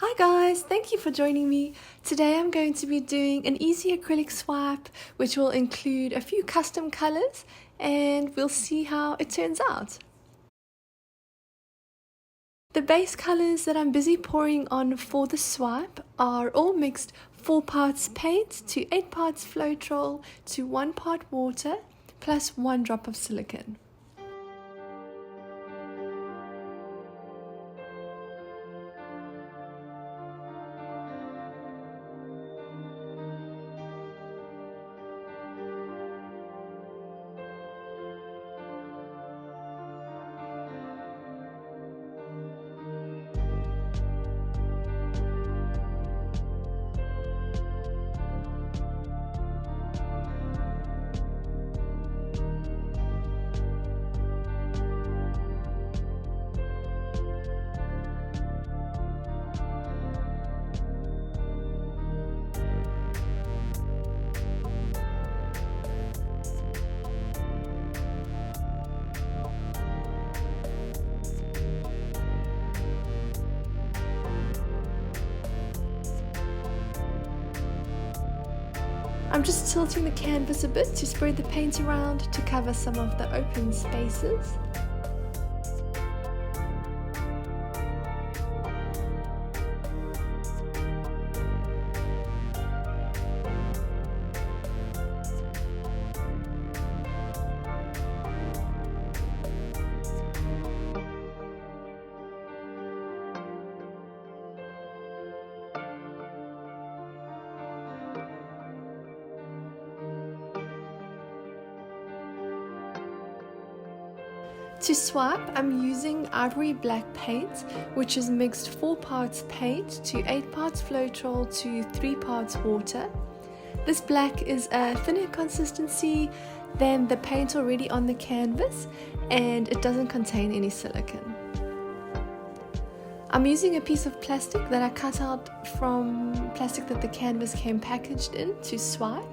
Hi guys, thank you for joining me. Today I'm going to be doing an easy acrylic swipe which will include a few custom colors and we'll see how it turns out. The base colors that I'm busy pouring on for the swipe are all mixed 4 parts paint to 8 parts Floetrol to 1 part water plus 1 drop of silicone. I'm just tilting the canvas a bit to spread the paint around to cover some of the open spaces. To swipe, I'm using ivory black paint, which is mixed 4 parts paint to 8 parts Floetrol to 3 parts water. This black is a thinner consistency than the paint already on the canvas, and it doesn't contain any silicone. I'm using a piece of plastic that I cut out from plastic that the canvas came packaged in to swipe.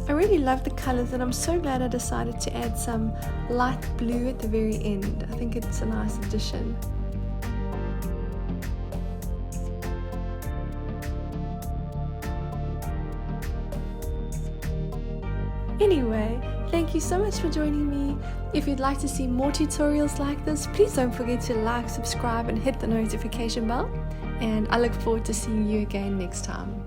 I really love the colors and I'm so glad I decided to add some light blue at the very end. I think it's a nice addition. Anyway, thank you so much for joining me. If you'd like to see more tutorials like this, please don't forget to like, subscribe and hit the notification bell. And I look forward to seeing you again next time.